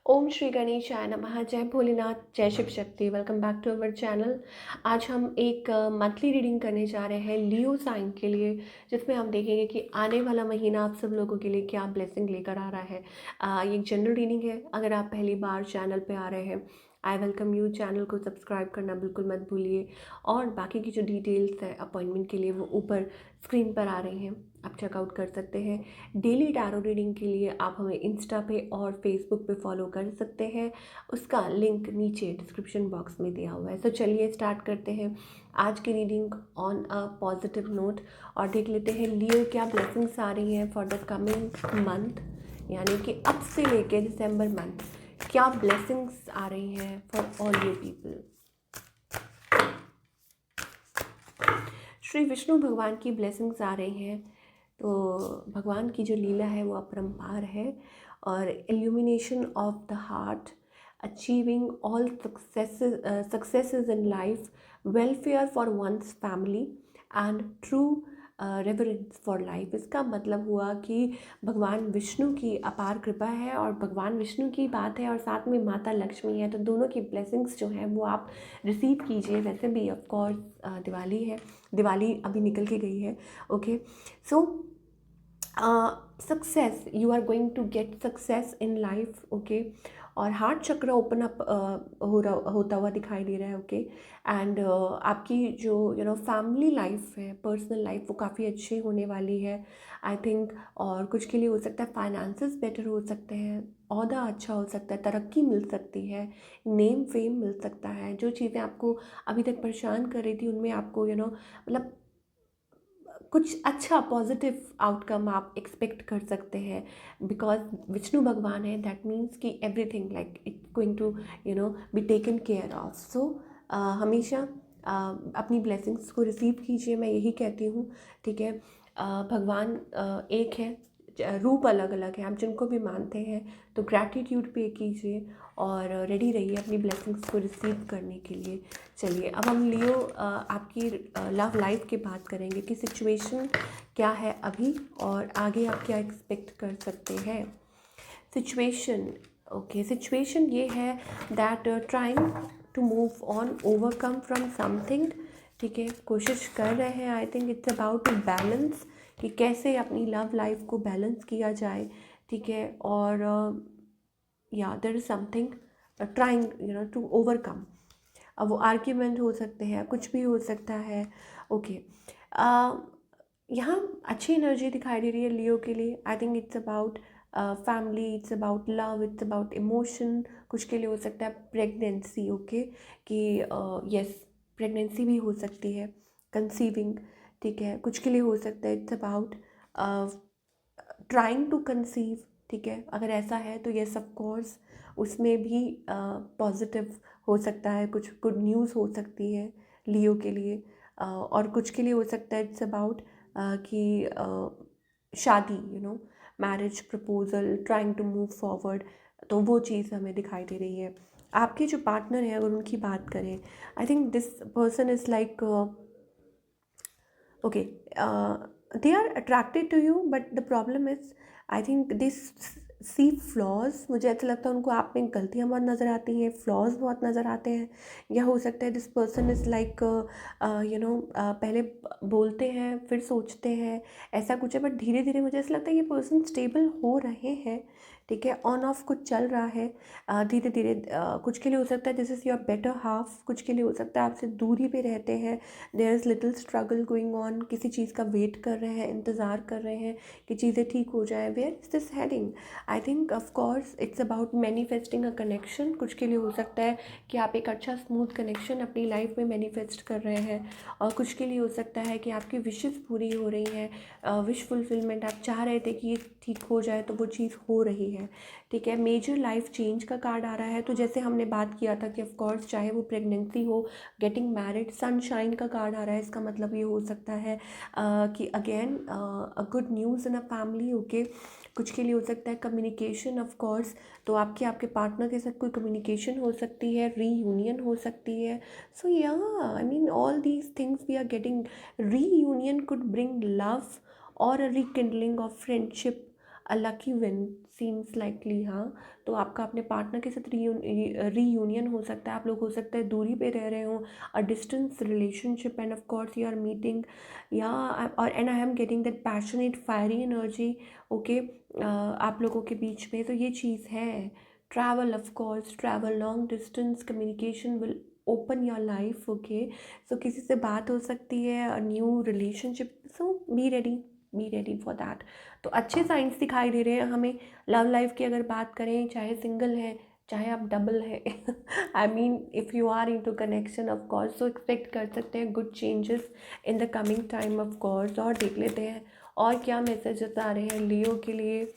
ओम श्री गणेशाय नमः। जय भोलेनाथ, जय Shiv Shakti. Welcome back to our channel. आज हम एक मंथली रीडिंग करने जा रहे हैं लियो साइन के लिए, जिसमें हम देखेंगे कि आने वाला महीना आप सब लोगों के लिए क्या ब्लेसिंग लेकर आ रहा है। ये एक जनरल रीडिंग है। अगर आप पहली बार चैनल पे आ रहे हैं, आई वेलकम यू। चैनल को सब्सक्राइब करना बिल्कुल मत भूलिए। और बाकी की जो डिटेल्स है अपॉइंटमेंट के लिए, वो ऊपर स्क्रीन पर आ रही हैं, आप चेकआउट कर सकते हैं। डेली टैरो रीडिंग के लिए आप हमें इंस्टा पे और फेसबुक पे फॉलो कर सकते हैं। उसका लिंक नीचे डिस्क्रिप्शन बॉक्स में दिया हुआ है। तो चलिए स्टार्ट करते हैं आज की reading on a positive note और देख लेते हैं लियो क्या ब्लेसिंग्स आ रही हैं फॉर द कमिंग मंथ, यानी कि अब से लेके दिसंबर मंथ क्या ब्लेसिंग्स आ रही हैं for all you people. Shri Vishnu भगवान की ब्लेसिंग्स आ रही हैं। तो भगवान की जो लीला है वो अपरंपार है। और illumination of the heart, achieving all successes in life, welfare for one's family and true reverence for life. इसका मतलब हुआ कि भगवान विष्णु की अपार कृपा है और भगवान विष्णु की बात है और साथ में माता लक्ष्मी है, तो दोनों की ब्लेसिंग्स जो हैं वो आप रिसीव कीजिए। वैसे भी ऑफ कोर्स दिवाली है, दिवाली अभी निकल के गई है। Okay, so success, you are going to get success in life. Okay, और हार्ट चक्र ओपन अप होता हुआ दिखाई दे रहा है। ओके, एंड आपकी जो फैमिली लाइफ है, पर्सनल लाइफ, वो काफ़ी अच्छी होने वाली है आई थिंक। और कुछ के लिए हो सकता है फाइनेंसेस बेटर हो सकते हैं, ओहदा अच्छा हो सकता है, तरक्की मिल सकती है, नेम फेम मिल सकता है। जो चीज़ें आपको अभी तक परेशान कर रही थी उनमें आपको मतलब कुछ अच्छा पॉजिटिव आउटकम आप एक्सपेक्ट कर सकते हैं। बिकॉज विष्णु भगवान है, दैट मीन्स कि everything like it's going to be taken care of. So हमेशा अपनी ब्लेसिंग्स को रिसीव कीजिए, मैं यही कहती हूँ। ठीक है, भगवान एक है, रूप अलग अलग है, आप जिनको भी मानते हैं तो ग्रैटिट्यूड पे कीजिए और रेडी रहिए अपनी ब्लेसिंग्स को रिसीव करने के लिए। चलिए अब हम लियो आपकी लव लाइफ की बात करेंगे कि सिचुएशन क्या है अभी और आगे आप क्या एक्सपेक्ट कर सकते हैं। सिचुएशन, ओके, सिचुएशन ये है that trying to move on, overcome from something. ठीक है, कोशिश कर रहे हैं। I think it's about to balance, कि कैसे अपनी लव लाइफ को बैलेंस किया जाए। ठीक है, और या there is something trying to overcome. अब वो आर्ग्यूमेंट हो सकते हैं, कुछ भी हो सकता है। ओके, यहाँ अच्छी एनर्जी दिखाई दे रही है लियो के लिए। आई think it's about family, it's about love, it's about emotion. कुछ के लिए हो सकता है प्रेगनेंसी। ओके, कि यस, प्रेगनेंसी भी हो सकती है, कंसीविंग। ठीक है, कुछ के लिए हो सकता है it's about trying to conceive. ठीक है, अगर ऐसा है तो यस ऑफ कोर्स उसमें भी पॉजिटिव हो सकता है, कुछ गुड न्यूज़ हो सकती है लियो के लिए। और कुछ के लिए हो सकता है इट्स अबाउट कि शादी, marriage proposal, trying to move forward. तो वो चीज़ हमें दिखाई दे रही है। आपके जो पार्टनर हैं अगर उनकी बात करें, I think this person is like okay, they are attracted to you, but the problem is I think this see flaws, मुझे ऐसा लगता है उनको आप में गलतियाँ बहुत नज़र आती हैं, फ्लॉज बहुत नज़र आते हैं। या हो सकता है दिस पर्सन इज़ लाइक पहले बोलते हैं फिर सोचते हैं, ऐसा कुछ है। बट धीरे धीरे मुझे ऐसा लगता है ये पर्सन स्टेबल हो रहे हैं। ठीक है, ऑन ऑफ कुछ चल रहा है धीरे धीरे। कुछ के लिए हो सकता है this is your better half, कुछ के लिए हो सकता है आपसे दूरी पे रहते हैं। There is little struggle going on, किसी चीज़ का वेट कर रहे हैं, इंतज़ार कर रहे हैं कि चीज़ें ठीक हो जाए। Where is this heading? I think of course it's about manifesting a connection. कुछ के लिए हो सकता है कि आप एक अच्छा स्मूथ कनेक्शन अपनी लाइफ में मैनिफेस्ट कर रहे हैं। और कुछ के लिए हो सकता है कि आपकी विशेज़ पूरी हो रही हैं, विश फुलफिलमेंट, आप चाह रहे थे कि ये ठीक हो जाए तो वो चीज़ हो रही है। ठीक है, मेजर लाइफ चेंज का कार्ड आ रहा है। तो जैसे हमने बात किया था कि ऑफ कोर्स चाहे वो प्रेगनेंसी हो, गेटिंग मैरिड, सनशाइन का कार्ड आ रहा है। इसका मतलब ये हो सकता है कि again a good news in a family. Okay, कुछ के लिए हो सकता है कम्युनिकेशन ऑफ कोर्स। तो आपके पार्टनर के साथ कोई कम्युनिकेशन हो सकती है, रीयूनियन हो सकती है। सो या I mean all these things we are getting. Reunion could bring love और a rekindling of friendship a lucky win seems likely, हाँ। तो आपका अपने पार्टनर के साथ रीयूनियन हो सकता है, आप लोग हो सकता है दूरी पे रह रहे हों, a distance relationship, and of course you are meeting, या और and I am getting that passionate fiery energy, okay, आप लोगों के बीच में। तो ये चीज़ है। Travel, of course travel, long distance communication will open your life, okay. So किसी से बात हो सकती है, a new relationship, so be ready for that. तो अच्छे साइंस दिखाई दे रहे हैं हमें। लव लाइफ की अगर बात करें, चाहे सिंगल है चाहे आप डबल है, I mean if you are into connection of course, तो एक्सपेक्ट कर सकते हैं good changes in the coming time of course. और देख लेते हैं और क्या मैसेजेस आ रहे हैं लियो के लिए।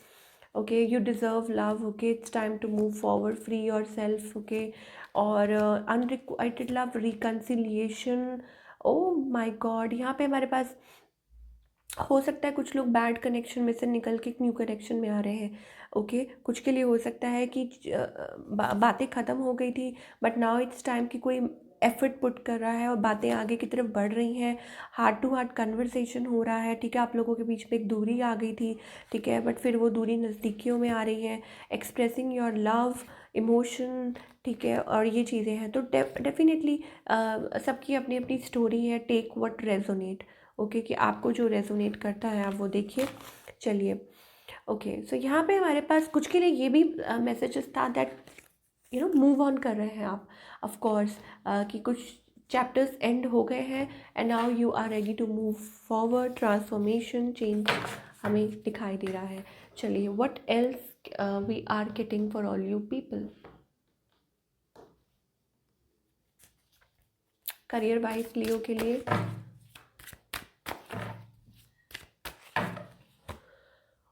Okay, you deserve love, okay, it's time to move forward, free yourself, okay. और unrequited love, reconciliation, oh my god, यहाँ पे हमारे पास हो सकता है कुछ लोग बैड कनेक्शन में से निकल के एक न्यू कनेक्शन में आ रहे हैं, ओके। कुछ के लिए हो सकता है कि बातें ख़त्म हो गई थी, बट नाउ इट्स टाइम कि कोई एफर्ट पुट कर रहा है और बातें आगे की तरफ बढ़ रही हैं, हार्ट टू हार्ट कन्वर्सेशन हो रहा है, ठीक है। आप लोगों के बीच में एक दूरी आ गई थी, ठीक है, बट फिर वो दूरी नज़दीकियों में आ रही है। एक्सप्रेसिंग योर लव, इमोशन, ठीक है, और ये चीज़ें हैं। तो डेफिनेटली सबकी अपनी अपनी स्टोरी है, टेक व्हाट रेजोनेट, ओके, कि आपको जो रेजोनेट करता है आप वो देखिए। चलिए, ओके, सो यहाँ पे हमारे पास कुछ के लिए ये भी मैसेजेस था दैट मूव ऑन कर रहे हैं आप, ऑफ कोर्स, कि कुछ चैप्टर्स एंड हो गए हैं and now you are ready to move forward, transformation, change हमें दिखाई दे रहा है। चलिए, what else we are getting for all you people. Career wise Leo के लिए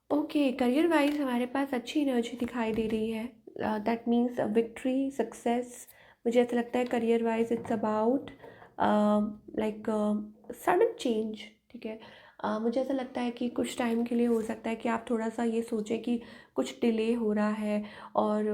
ओके, करियर वाइज हमारे पास अच्छी एनर्जी दिखाई दे रही है। That means victory, success. मुझे ऐसा लगता है career wise it's about like sudden change, ठीक है। मुझे ऐसा लगता है कि कुछ टाइम के लिए हो सकता है कि आप थोड़ा सा ये सोचें कि कुछ डिले हो रहा है और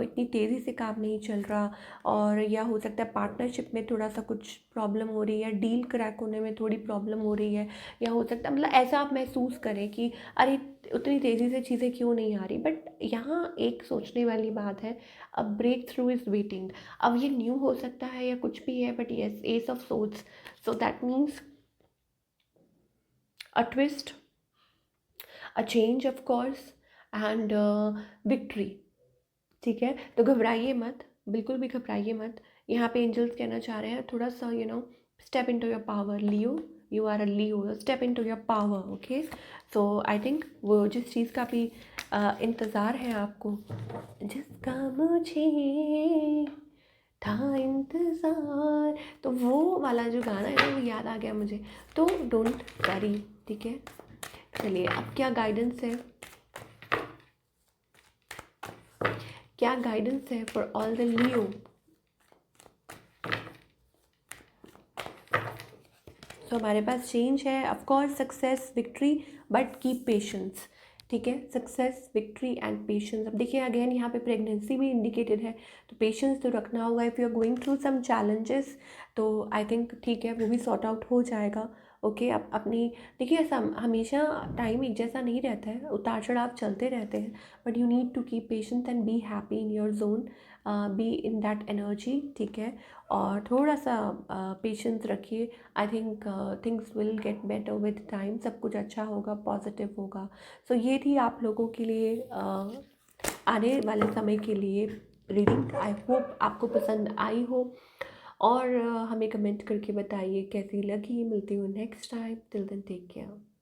इतनी तेज़ी से काम नहीं चल रहा, और या हो सकता है पार्टनरशिप में थोड़ा सा कुछ प्रॉब्लम हो रही है, डील क्रैक होने में थोड़ी प्रॉब्लम हो रही है, या हो सकता है मतलब ऐसा आप महसूस करें कि अरे उतनी तेज़ी से चीज़ें क्यों नहीं आ रही। बट यहाँ एक सोचने वाली बात है, अब ब्रेक थ्रू इज़ वेटिंग। अब ये न्यू हो सकता है या कुछ भी है, but yes, S of sorts, so that means a twist, a change of course, and victory, ठीक है। तो घबराइए मत, बिल्कुल भी घबराइए मत। यहाँ पे एंजल्स कहना चाह रहे हैं थोड़ा सा step into your power Leo, you are a Leo, step into your power, okay. So I think वो जिस चीज़ का भी इंतज़ार है आपको, जिसका मुझे था इंतज़ार, तो वो वाला जो गाना है ना वो याद आ गया मुझे। तो डोंट वरी, ठीक है। चलिए, अब क्या गाइडेंस है, क्या गाइडेंस है फॉर ऑल द लियो। तो हमारे पास चेंज है, of course success, victory, but keep patience, ठीक है। Success, victory and patience. अब देखिए अगेन यहाँ पे प्रेगनेंसी भी इंडिकेटेड है, तो पेशेंस तो रखना होगा। If you are going through some challenges, तो आई थिंक ठीक है, वो भी सॉर्ट आउट हो जाएगा, ओके। आप अपनी देखिए, ऐसा हमेशा टाइम एक जैसा नहीं रहता है, उतार चढ़ाव चलते रहते हैं, but you need to keep patience and be happy in your zone, be in that energy, ठीक है। और थोड़ा सा पेशेंस रखिए। I think things will get better with time, सब कुछ अच्छा होगा, पॉजिटिव होगा। सो ये थी आप लोगों के लिए आने वाले समय के लिए रीडिंग। आई होप आपको पसंद आई हो, और हमें कमेंट करके बताइए कैसी लगी। मिलती हूँ next time, till then take care.